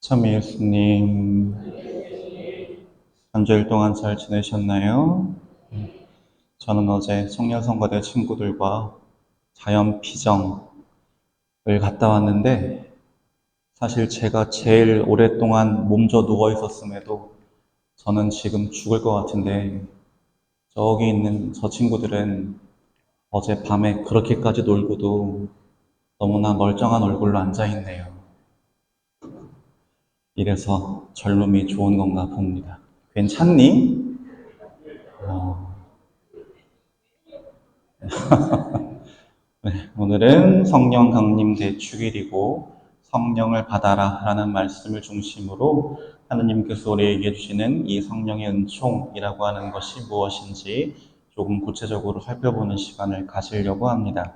참 예수님, 한 주일 동안 잘 지내셨나요? 저는 어제 청년성가대 친구들과 자연 피정을 갔다 왔는데, 사실 제가 제일 오랫동안 몸져 누워 있었음에도 저는 지금 죽을 것 같은데, 저기 있는 저 친구들은 어제 밤에 그렇게까지 놀고도 너무나 멀쩡한 얼굴로 앉아 있네요. 이래서 젊음이 좋은 건가 봅니다. 괜찮니? 어, 네, 오늘은 성령 강림 대축일이고 성령을 받아라 라는 말씀을 중심으로 하느님께서 우리에게 주시는 이 성령의 은총이라고 하는 것이 무엇인지 조금 구체적으로 살펴보는 시간을 가지려고 합니다.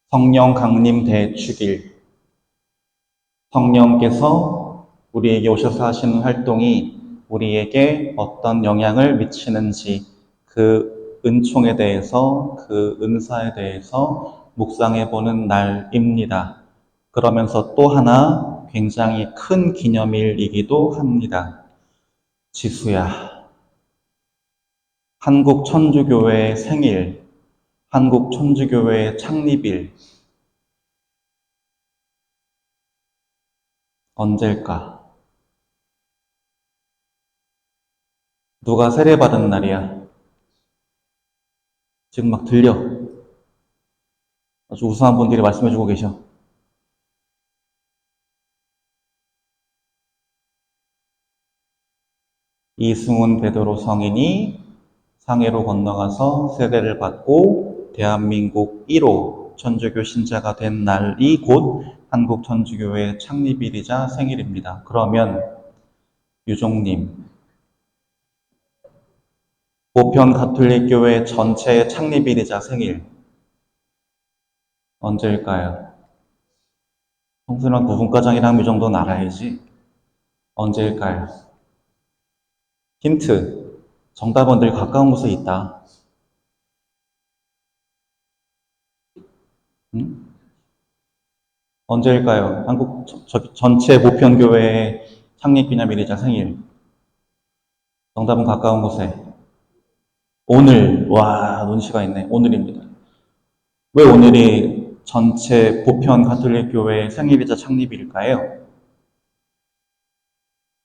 성령 강림 대축일, 성령께서 우리에게 오셔서 하시는 활동이 우리에게 어떤 영향을 미치는지 그 은총에 대해서, 그 은사에 대해서 묵상해 보는 날입니다. 그러면서 또 하나 굉장히 큰 기념일이기도 합니다. 지수야, 한국 천주교회의 생일, 한국 천주교회의 창립일, 언제일까? 누가 세례받은 날이야? 지금 막 들려. 아주 우수한 분들이 말씀해주고 계셔. 이승훈 베드로 성인이 상해로 건너가서 세례를 받고 대한민국 1호 천주교 신자가 된 날이 곧 한국 천주교회 창립일이자 생일입니다. 그러면 유종님, 보편 가톨릭 교회 전체의 창립일이자 생일 언제일까요? 성수랑 부분과장이랑 이 정도는 알아야지. 언제일까요? 힌트, 정답은 늘 가까운 곳에 있다. 언제일까요? 한국 전체 보편교회의 창립기념일이자 생일. 정답은 가까운 곳에. 오늘. 와, 눈치가 있네. 오늘입니다. 왜 오늘이 전체 보편 가톨릭 교회의 생일이자 창립일일까요?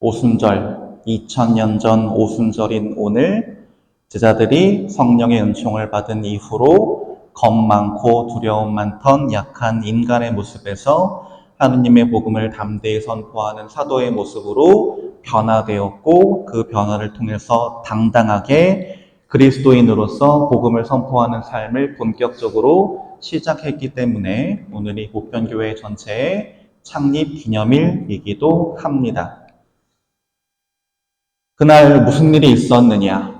오순절, 2000년 전 오순절인 오늘 제자들이 성령의 은총을 받은 이후로 겁 많고 두려움 많던 약한 인간의 모습에서 하느님의 복음을 담대히 선포하는 사도의 모습으로 변화되었고 그 변화를 통해서 당당하게 그리스도인으로서 복음을 선포하는 삶을 본격적으로 시작했기 때문에 오늘이 보편교회 전체의 창립 기념일이기도 합니다. 그날 무슨 일이 있었느냐?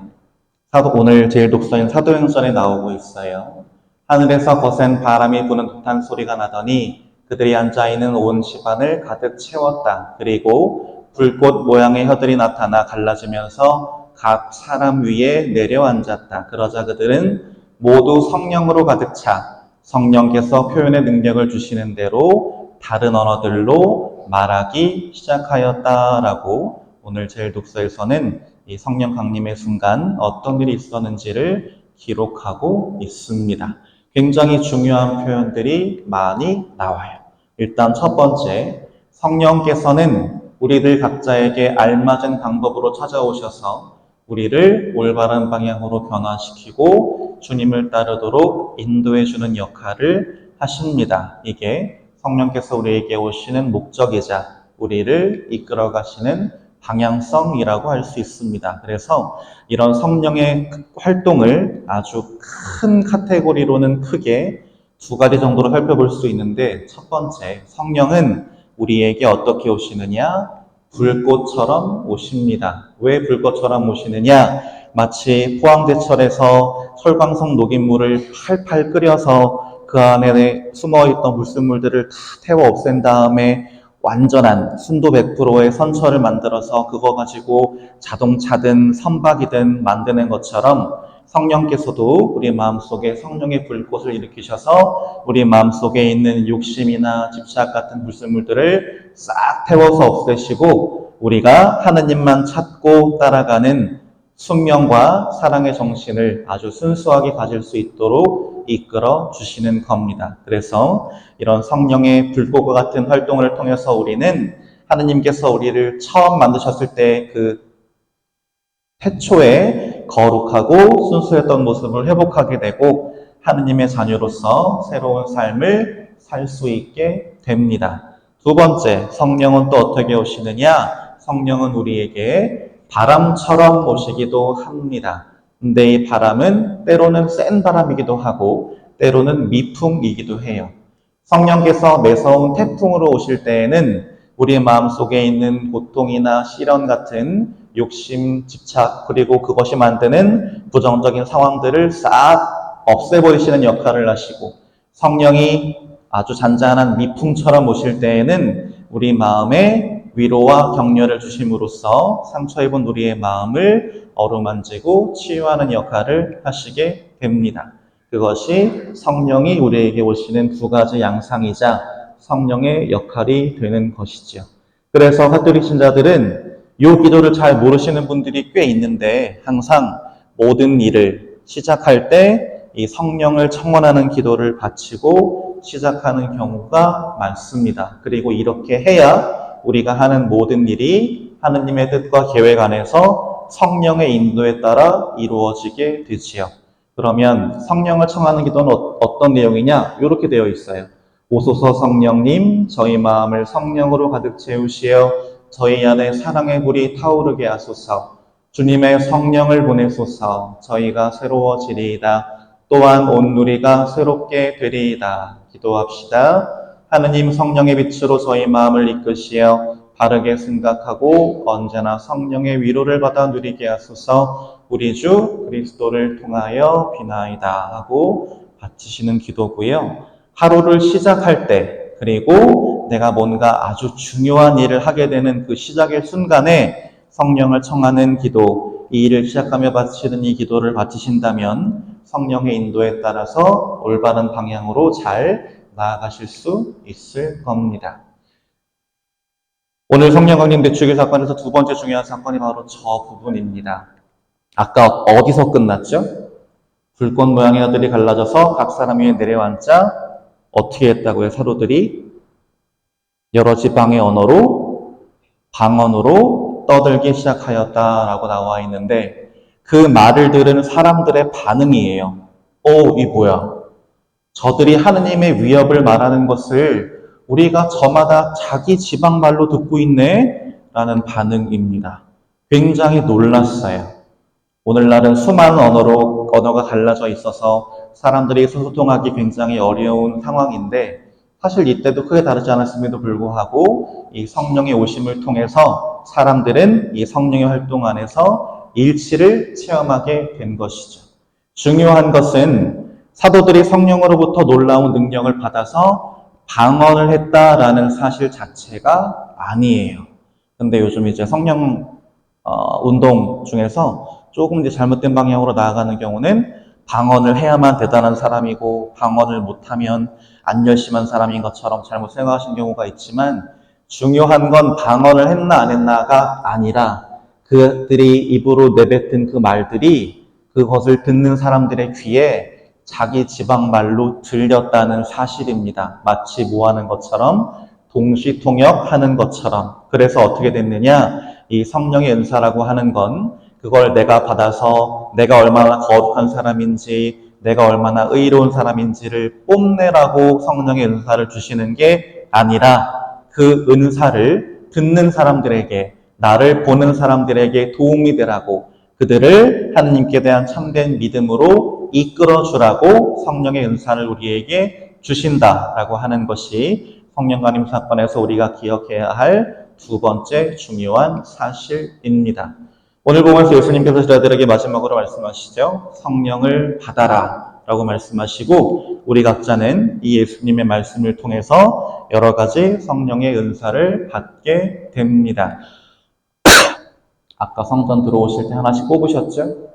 오늘 제일 독서인 사도행전에 나오고 있어요. 하늘에서 거센 바람이 부는 듯한 소리가 나더니 그들이 앉아있는 온 집안을 가득 채웠다. 그리고 불꽃 모양의 혀들이 나타나 갈라지면서 각 사람 위에 내려앉았다. 그러자 그들은 모두 성령으로 가득 차 성령께서 표현의 능력을 주시는 대로 다른 언어들로 말하기 시작하였다라고 오늘 제일 독서에서는 이 성령 강림의 순간 어떤 일이 있었는지를 기록하고 있습니다. 굉장히 중요한 표현들이 많이 나와요. 일단 첫 번째, 성령께서는 우리들 각자에게 알맞은 방법으로 찾아오셔서 우리를 올바른 방향으로 변화시키고 주님을 따르도록 인도해주는 역할을 하십니다. 이게 성령께서 우리에게 오시는 목적이자 우리를 이끌어 가시는 방향성이라고 할 수 있습니다. 그래서 이런 성령의 활동을 아주 큰 카테고리로는 크게 두 가지 정도로 살펴볼 수 있는데 첫 번째, 성령은 우리에게 어떻게 오시느냐? 불꽃처럼 오십니다. 왜 불꽃처럼 오시느냐? 마치 포항제철에서 철광석 녹인물을 팔팔 끓여서 그 안에 숨어있던 불순물들을 다 태워 없앤 다음에 완전한 순도 100%의 선처를 만들어서 그거 가지고 자동차든 선박이든 만드는 것처럼 성령께서도 우리 마음속에 성령의 불꽃을 일으키셔서 우리 마음속에 있는 욕심이나 집착 같은 불순물들을 싹 태워서 없애시고 우리가 하느님만 찾고 따라가는 순명과 사랑의 정신을 아주 순수하게 가질 수 있도록 이끌어 주시는 겁니다. 그래서 이런 성령의 불꽃과 같은 활동을 통해서 우리는 하느님께서 우리를 처음 만드셨을 때 그 태초에 거룩하고 순수했던 모습을 회복하게 되고 하느님의 자녀로서 새로운 삶을 살 수 있게 됩니다. 두 번째, 성령은 또 어떻게 오시느냐? 성령은 우리에게 바람처럼 오시기도 합니다. 근데 이 바람은 때로는 센 바람이기도 하고 때로는 미풍이기도 해요. 성령께서 매서운 태풍으로 오실 때에는 우리의 마음속에 있는 고통이나 시련 같은 욕심, 집착, 그리고 그것이 만드는 부정적인 상황들을 싹 없애버리시는 역할을 하시고 성령이 아주 잔잔한 미풍처럼 오실 때에는 우리 마음에 위로와 격려를 주심으로써 상처 입은 우리의 마음을 어루만지고 치유하는 역할을 하시게 됩니다. 그것이 성령이 우리에게 오시는 두 가지 양상이자 성령의 역할이 되는 것이죠. 그래서 가톨릭 신자들은 이 기도를 잘 모르시는 분들이 꽤 있는데 항상 모든 일을 시작할 때 이 성령을 청원하는 기도를 바치고 시작하는 경우가 많습니다. 그리고 이렇게 해야 우리가 하는 모든 일이 하느님의 뜻과 계획 안에서 성령의 인도에 따라 이루어지게 되지요. 그러면 성령을 청하는 기도는 어떤 내용이냐? 이렇게 되어 있어요. 오소서 성령님, 저희 마음을 성령으로 가득 채우시어 저희 안에 사랑의 불이 타오르게 하소서. 주님의 성령을 보내소서. 저희가 새로워지리이다. 또한 온 누리가 새롭게 되리이다. 기도합시다. 하느님 성령의 빛으로 저희 마음을 이끄시어 바르게 생각하고 언제나 성령의 위로를 받아 누리게 하소서. 우리 주 그리스도를 통하여 비나이다 하고 바치시는 기도고요. 하루를 시작할 때 그리고 내가 뭔가 아주 중요한 일을 하게 되는 그 시작의 순간에 성령을 청하는 기도, 이 일을 시작하며 바치는 이 기도를 바치신다면 성령의 인도에 따라서 올바른 방향으로 잘 나아가실 수 있을 겁니다. 오늘 성령 강림 대축일 사건에서 두 번째 중요한 사건이 바로 저 부분입니다. 아까 어디서 끝났죠? 불꽃 모양의 아들이 갈라져서 각 사람 위에 내려앉자 어떻게 했다고요? 사도들이 여러 지방의 언어로 방언으로 떠들기 시작하였다라고 나와 있는데 그 말을 들은 사람들의 반응이에요. 이 뭐야? 저들이 하느님의 위협을 말하는 것을 우리가 저마다 자기 지방 말로 듣고 있네? 라는 반응입니다. 굉장히 놀랐어요. 오늘날은 수많은 언어가 갈라져 있어서 사람들이 소통하기 굉장히 어려운 상황인데 사실 이때도 크게 다르지 않았음에도 불구하고 이 성령의 오심을 통해서 사람들은 이 성령의 활동 안에서 일치를 체험하게 된 것이죠. 중요한 것은 사도들이 성령으로부터 놀라운 능력을 받아서 방언을 했다라는 사실 자체가 아니에요. 근데 요즘 이제 성령 운동 중에서 조금 이제 잘못된 방향으로 나아가는 경우는 방언을 해야만 대단한 사람이고 방언을 못하면 안 열심한 사람인 것처럼 잘못 생각하시는 경우가 있지만 중요한 건 방언을 했나 안 했나가 아니라 그들이 입으로 내뱉은 그 말들이 그것을 듣는 사람들의 귀에 자기 지방말로 들렸다는 사실입니다. 마치 뭐 하는 것처럼 동시통역하는 것처럼. 그래서 어떻게 됐느냐? 이 성령의 은사라고 하는 건 그걸 내가 받아서 내가 얼마나 거룩한 사람인지 내가 얼마나 의로운 사람인지를 뽐내라고 성령의 은사를 주시는 게 아니라 그 은사를 듣는 사람들에게 나를 보는 사람들에게 도움이 되라고 그들을 하느님께 대한 참된 믿음으로 이끌어 주라고 성령의 은사를 우리에게 주신다라고 하는 것이 성령 강림 사건에서 우리가 기억해야 할 두 번째 중요한 사실입니다. 오늘 보면서 예수님께서 저희들에게 마지막으로 말씀하시죠. 성령을 받아라 라고 말씀하시고 우리 각자는 이 예수님의 말씀을 통해서 여러 가지 성령의 은사를 받게 됩니다. 아까 성전 들어오실 때 하나씩 뽑으셨죠?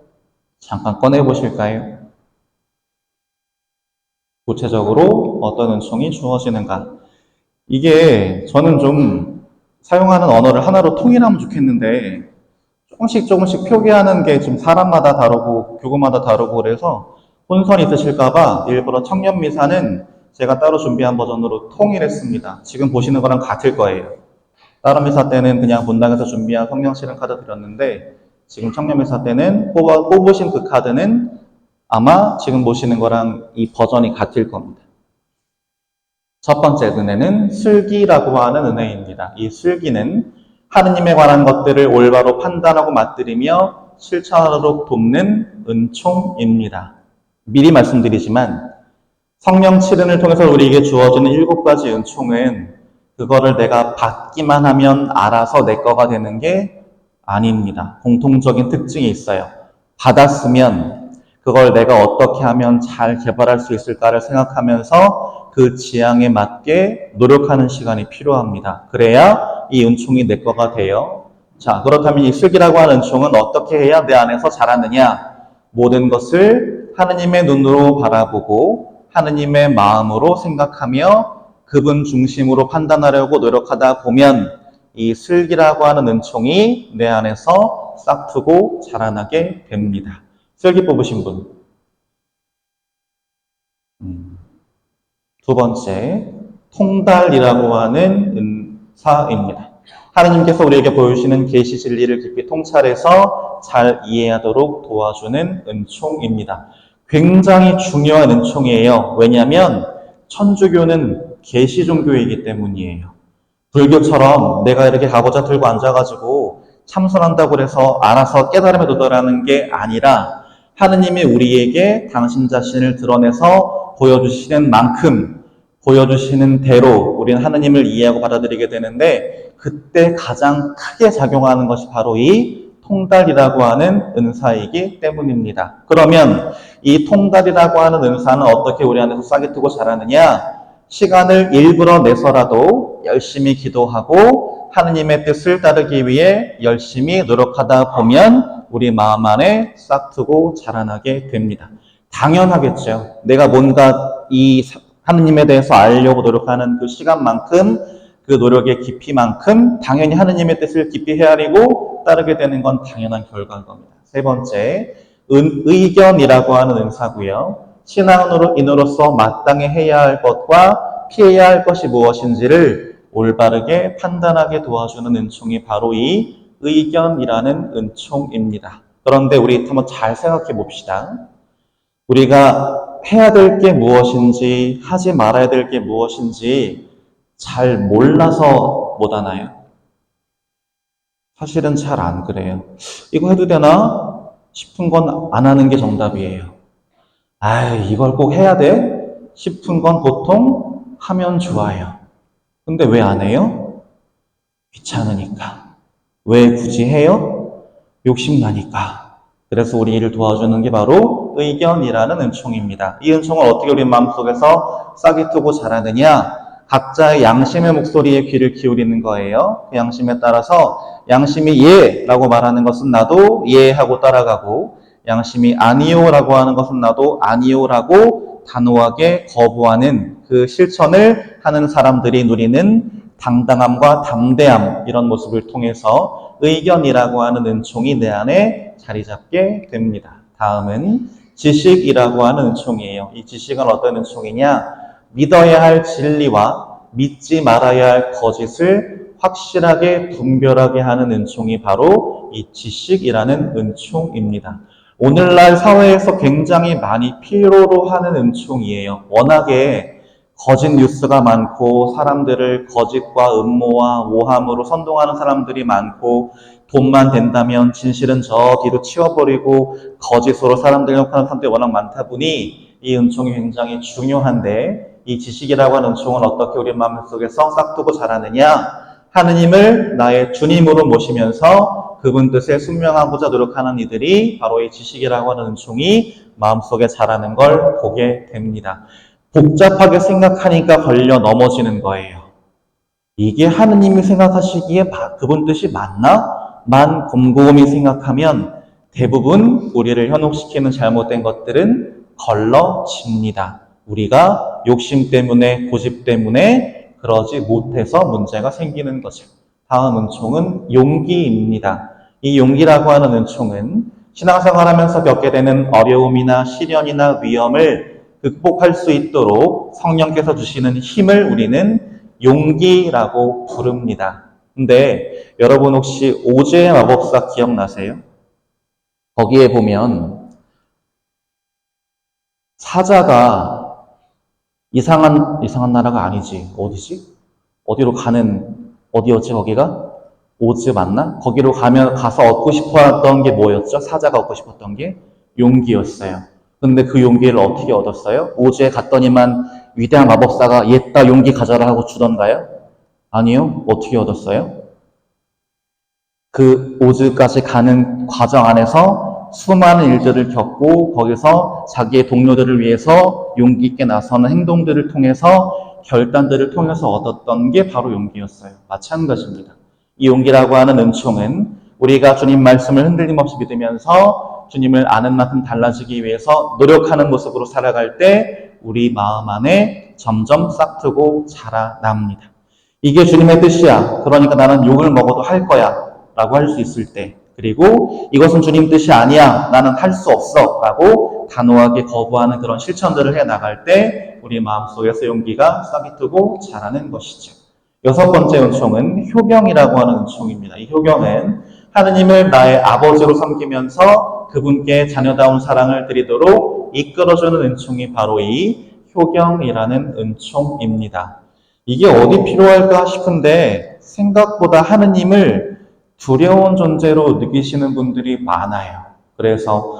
잠깐 꺼내보실까요? 구체적으로 어떤 은총이 주어지는가? 이게 저는 좀 사용하는 언어를 하나로 통일하면 좋겠는데 조금씩 표기하는 게 좀 사람마다 다르고 교구마다 다르고 그래서 혼선이 있으실까봐 일부러 청년미사는 제가 따로 준비한 버전으로 통일했습니다. 지금 보시는 거랑 같을 거예요. 다른 미사 때는 그냥 본당에서 준비한 성령 실행 카드 드렸는데 지금 청년미사 때는 뽑으신 그 카드는 아마 지금 보시는 거랑 이 버전이 같을 겁니다. 첫 번째 은혜는 슬기라고 하는 은혜입니다. 이 슬기는 하느님에 관한 것들을 올바로 판단하고 맞들이며 실천하도록 돕는 은총입니다. 미리 말씀드리지만 성령 칠은을 통해서 우리에게 주어지는 7가지 은총은 그거를 내가 받기만 하면 알아서 내 거가 되는 게 아닙니다. 공통적인 특징이 있어요. 받았으면 그걸 내가 어떻게 하면 잘 개발할 수 있을까를 생각하면서 그 지향에 맞게 노력하는 시간이 필요합니다. 그래야 이 은총이 내 거가 돼요. 자, 그렇다면 이 슬기라고 하는 은총은 어떻게 해야 내 안에서 자라느냐? 모든 것을 하느님의 눈으로 바라보고 하느님의 마음으로 생각하며 그분 중심으로 판단하려고 노력하다 보면 이 슬기라고 하는 은총이 내 안에서 싹트고 자라나게 됩니다. 슬기 뽑으신 분. 두 번째, 통달이라고 하는 은사입니다. 하나님께서 우리에게 보여주시는 계시 진리를 깊이 통찰해서 잘 이해하도록 도와주는 은총입니다. 굉장히 중요한 은총이에요. 왜냐하면 천주교는 계시 종교이기 때문이에요. 불교처럼 내가 이렇게 가고자 들고 앉아가지고 참선한다고 해서 알아서 깨달음에 도달하는 게 아니라 하느님이 우리에게 당신 자신을 드러내서 보여주시는 만큼 보여주시는 대로 우리는 하느님을 이해하고 받아들이게 되는데 그때 가장 크게 작용하는 것이 바로 이 통달이라고 하는 은사이기 때문입니다. 그러면 이 통달이라고 하는 은사는 어떻게 우리 안에서 싹이 트고 자라느냐? 시간을 일부러 내서라도 열심히 기도하고 하느님의 뜻을 따르기 위해 열심히 노력하다 보면 우리 마음 안에 싹트고 자라나게 됩니다. 당연하겠죠. 내가 뭔가 이 하느님에 대해서 알려고 노력하는 그 시간만큼 그 노력의 깊이만큼 당연히 하느님의 뜻을 깊이 헤아리고 따르게 되는 건 당연한 결과인 겁니다. 세 번째, 의견이라고 하는 은사고요. 신앙인으로서 마땅히 해야 할 것과 피해야 할 것이 무엇인지를 올바르게 판단하게 도와주는 은총이 바로 이 의견이라는 은총입니다. 그런데 우리 한번 잘 생각해 봅시다. 우리가 해야 될 게 무엇인지 하지 말아야 될 게 무엇인지 잘 몰라서 못하나요? 사실은 잘 안 그래요. 이거 해도 되나 싶은 건 안 하는 게 정답이에요. 이걸 꼭 해야 돼? 싶은 건 보통 하면 좋아요. 근데 왜 안 해요? 귀찮으니까. 왜 굳이 해요? 욕심나니까. 그래서 우리를 도와주는 게 바로 의견이라는 은총입니다. 이 은총을 어떻게 우리 마음속에서 싹이 트고 자라느냐? 각자의 양심의 목소리에 귀를 기울이는 거예요. 그 양심에 따라서 양심이 예! 라고 말하는 것은 나도 예! 하고 따라가고 양심이 아니요! 라고 하는 것은 나도 아니요! 라고 단호하게 거부하는 그 실천을 하는 사람들이 누리는 당당함과 담대함 이런 모습을 통해서 의견이라고 하는 은총이 내 안에 자리 잡게 됩니다. 다음은 지식이라고 하는 은총이에요. 이 지식은 어떤 은총이냐? 믿어야 할 진리와 믿지 말아야 할 거짓을 확실하게 분별하게 하는 은총이 바로 이 지식이라는 은총입니다. 오늘날 사회에서 굉장히 많이 필요로 하는 은총이에요. 워낙에 거짓 뉴스가 많고 사람들을 거짓과 음모와 모함으로 선동하는 사람들이 많고 돈만 된다면 진실은 저 뒤로 치워버리고 거짓으로 사람들 욕하는 사람들이 워낙 많다 보니 이 은총이 굉장히 중요한데 이 지식이라고 하는 은총은 어떻게 우리 마음속에서 싹두고 자라느냐? 하느님을 나의 주님으로 모시면서 그분 뜻에 순명하고자 노력하는 이들이 바로 이 지식이라고 하는 은총이 마음속에 자라는 걸 보게 됩니다. 복잡하게 생각하니까 걸려 넘어지는 거예요. 이게 하느님이 생각하시기에 그분 뜻이 맞나? 만 곰곰이 생각하면 대부분 우리를 현혹시키는 잘못된 것들은 걸러집니다. 우리가 욕심 때문에, 고집 때문에 그러지 못해서 문제가 생기는 거죠. 다음 은총은 용기입니다. 이 용기라고 하는 은총은 신앙생활하면서 겪게 되는 어려움이나 시련이나 위험을 극복할 수 있도록 성령께서 주시는 힘을 우리는 용기라고 부릅니다. 근데 여러분 혹시 오즈의 마법사 기억나세요? 거기에 보면 사자가 이상한 나라가 아니지. 어디지? 어디로 가는, 어디였지 거기가? 오즈 맞나? 거기로 가서 얻고 싶었던 게 뭐였죠? 사자가 얻고 싶었던 게 용기였어요. 근데 그 용기를 어떻게 얻었어요? 오즈에 갔더니만 위대한 마법사가 옛다 용기 가져라 하고 주던가요? 아니요. 어떻게 얻었어요? 그 오즈까지 가는 과정 안에서 수많은 일들을 겪고 거기서 자기의 동료들을 위해서 용기 있게 나서는 행동들을 통해서 결단들을 통해서 얻었던 게 바로 용기였어요. 마찬가지입니다. 이 용기라고 하는 은총은 우리가 주님 말씀을 흔들림 없이 믿으면서 주님을 아는 만큼 달라지기 위해서 노력하는 모습으로 살아갈 때 우리 마음 안에 점점 싹트고 자라납니다. 이게 주님의 뜻이야. 그러니까 나는 욕을 먹어도 할 거야. 라고 할 수 있을 때, 그리고 이것은 주님 뜻이 아니야. 나는 할 수 없어. 라고 단호하게 거부하는 그런 실천들을 해 나갈 때 우리 마음속에서 용기가 싹이 트고 자라는 것이죠. 여섯 번째 은총은 효경이라고 하는 은총입니다. 이 효경은 하느님을 나의 아버지로 섬기면서 그분께 자녀다운 사랑을 드리도록 이끌어주는 은총이 바로 이 효경이라는 은총입니다. 이게 어디 필요할까 싶은데 생각보다 하느님을 두려운 존재로 느끼시는 분들이 많아요. 그래서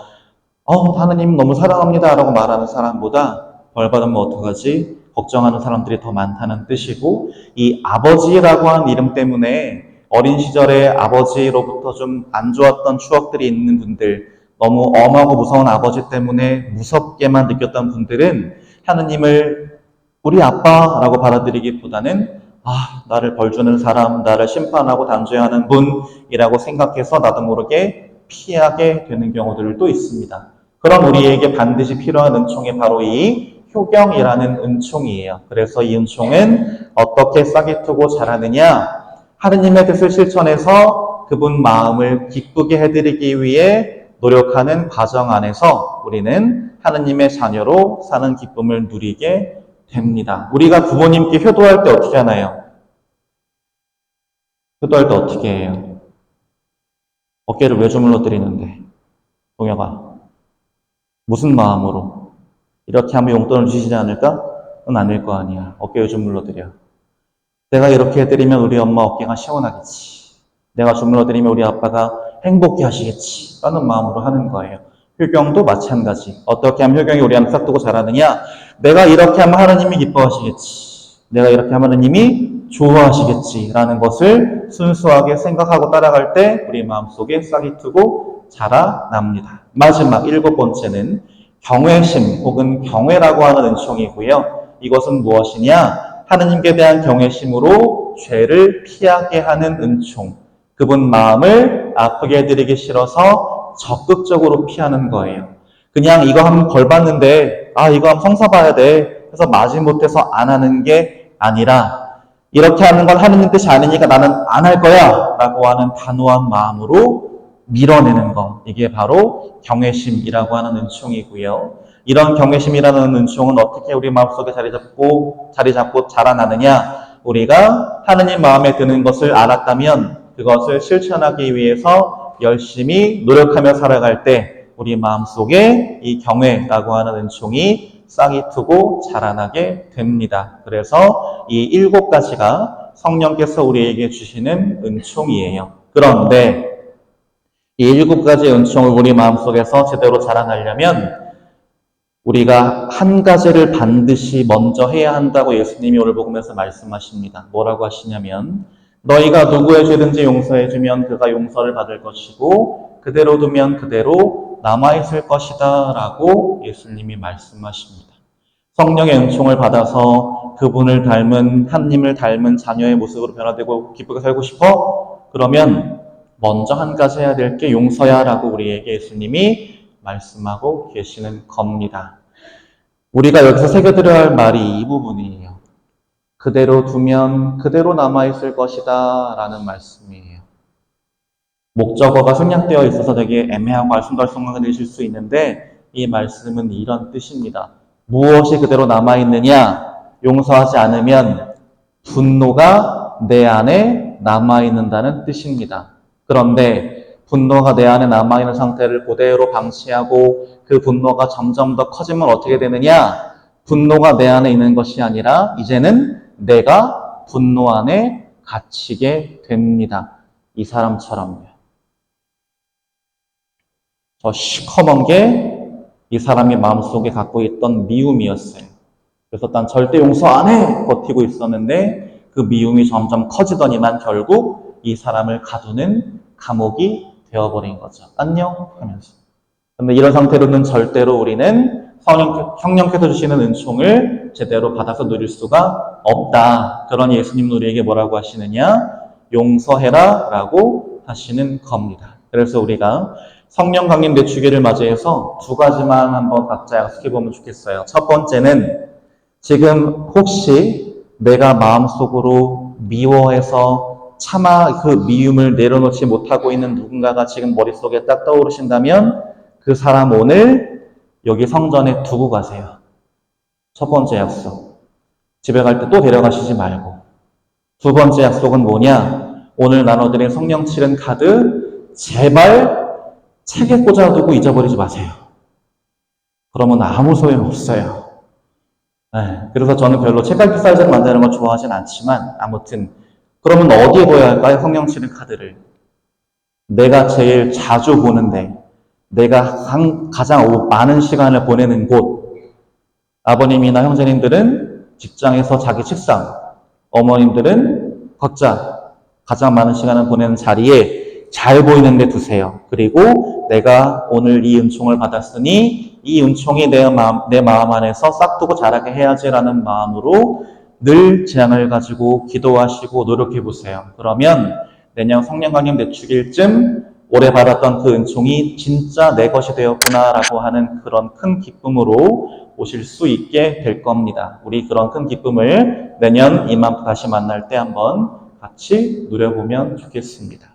하느님 너무 사랑합니다 라고 말하는 사람보다 벌 받으면 어떡하지? 걱정하는 사람들이 더 많다는 뜻이고, 이 아버지라고 하는 이름 때문에 어린 시절에 아버지로부터 좀 안 좋았던 추억들이 있는 분들, 너무 엄하고 무서운 아버지 때문에 무섭게만 느꼈던 분들은 하느님을 우리 아빠라고 받아들이기보다는 나를 벌주는 사람, 나를 심판하고 단죄하는 분이라고 생각해서 나도 모르게 피하게 되는 경우들도 있습니다. 그럼 우리에게 반드시 필요한 은총이 바로 이 효경이라는 은총이에요. 그래서 이 은총은 어떻게 싹이 트고 자라느냐? 하느님의 뜻을 실천해서 그분 마음을 기쁘게 해드리기 위해 노력하는 과정 안에서 우리는 하느님의 자녀로 사는 기쁨을 누리게 됩니다. 우리가 부모님께 효도할 때 어떻게 하나요? 효도할 때 어떻게 해요? 어깨를 왜 주물러 드리는데? 동혁아, 무슨 마음으로? 이렇게 하면 용돈을 주시지 않을까? 넌 아닐 거 아니야. 어깨를 주물러 드려. 내가 이렇게 해드리면 우리 엄마 어깨가 시원하겠지. 내가 주물러 드리면 우리 아빠가 행복해 하시겠지. 라는 마음으로 하는 거예요. 효경도 마찬가지. 어떻게 하면 효경이 우리 안에 싹 두고 자라느냐? 내가 이렇게 하면 하나님이 기뻐하시겠지. 내가 이렇게 하면 하나님이 좋아하시겠지. 라는 것을 순수하게 생각하고 따라갈 때 우리 마음속에 싹이 트고 자라납니다. 마지막 일곱 번째는 경외심 혹은 경외라고 하는 은총이고요. 이것은 무엇이냐? 하느님께 대한 경외심으로 죄를 피하게 하는 은총. 그분 마음을 아프게 해드리기 싫어서 적극적으로 피하는 거예요. 그냥 이거 한번 벌 받는데 이거 한번 성사 봐야 돼 해서 마지못해서 안 하는 게 아니라 이렇게 하는 건 하느님 뜻이 아니니까 나는 안 할 거야 라고 하는 단호한 마음으로 밀어내는 것. 이게 바로 경외심이라고 하는 은총이고요. 이런 경외심이라는 은총은 어떻게 우리 마음속에 자리 잡고 자라나느냐? 우리가 하느님 마음에 드는 것을 알았다면 그것을 실천하기 위해서 열심히 노력하며 살아갈 때 우리 마음속에 이 경외라고 하는 은총이 싹이 트고 자라나게 됩니다. 그래서 이 7가지가 성령께서 우리에게 주시는 은총이에요. 그런데 이 7가지 은총을 우리 마음속에서 제대로 자라나려면 우리가 한 가지를 반드시 먼저 해야 한다고 예수님이 오늘 복음에서 말씀하십니다. 뭐라고 하시냐면 너희가 누구의 죄든지 용서해주면 그가 용서를 받을 것이고 그대로 두면 그대로 남아있을 것이다 라고 예수님이 말씀하십니다. 성령의 은총을 받아서 그분을 닮은 하느님을 닮은 자녀의 모습으로 변화되고 기쁘게 살고 싶어? 그러면 먼저 한 가지 해야 될 게 용서야 라고 우리에게 예수님이 말씀하고 계시는 겁니다. 우리가 여기서 새겨들어야 할 말이 이 부분이에요. 그대로 두면 그대로 남아있을 것이다 라는 말씀이에요. 목적어가 생략되어 있어서 되게 애매하고 알쏭달쏭하게 되실 수 있는데 이 말씀은 이런 뜻입니다. 무엇이 그대로 남아있느냐? 용서하지 않으면 분노가 내 안에 남아있는다는 뜻입니다. 그런데 분노가 내 안에 남아있는 상태를 그대로 방치하고 그 분노가 점점 더 커지면 어떻게 되느냐? 분노가 내 안에 있는 것이 아니라 이제는 내가 분노 안에 갇히게 됩니다. 이 사람처럼요. 저 시커먼 게 이 사람이 마음속에 갖고 있던 미움이었어요. 그래서 난 절대 용서 안 해! 버티고 있었는데 그 미움이 점점 커지더니만 결국 이 사람을 가두는 감옥이 되어버린 거죠. 안녕 하면서. 근데 이런 상태로는 절대로 우리는 성령께서 주시는 은총을 제대로 받아서 누릴 수가 없다. 그러니 예수님은 우리에게 뭐라고 하시느냐? 용서해라 라고 하시는 겁니다. 그래서 우리가 성령 강림 내주기를 맞이해서 두 가지만 한번 각자 약속해보면 좋겠어요. 첫 번째는 지금 혹시 내가 마음속으로 미워해서 차마 그 미움을 내려놓지 못하고 있는 누군가가 지금 머릿속에 딱 떠오르신다면 그 사람 오늘 여기 성전에 두고 가세요. 첫 번째 약속. 집에 갈 때 또 데려가시지 말고. 두 번째 약속은 뭐냐? 오늘 나눠드린 성령 칠은 카드 제발 책에 꽂아두고 잊어버리지 마세요. 그러면 아무 소용없어요. 네, 그래서 저는 별로 책갈피 사이즈를 만드는 걸 좋아하진 않지만 아무튼 그러면 어디에 둬야 할까요? 성령 칠은 카드를. 내가 제일 자주 보는데 내가 가장 많은 시간을 보내는 곳. 아버님이나 형제님들은 직장에서 자기 책상, 어머님들은 각자 가장 많은 시간을 보내는 자리에 잘 보이는 데 두세요. 그리고 내가 오늘 이 은총을 받았으니 이 은총이 내 마음 안에서 싹두고 자라게 해야지라는 마음으로 늘 제안을 가지고 기도하시고 노력해 보세요. 그러면 내년 성령 강림 내축일쯤 올해 받았던 그 은총이 진짜 내 것이 되었구나라고 하는 그런 큰 기쁨으로 오실 수 있게 될 겁니다. 우리 그런 큰 기쁨을 내년 이맘때 다시 만날 때 한번 같이 누려보면 좋겠습니다.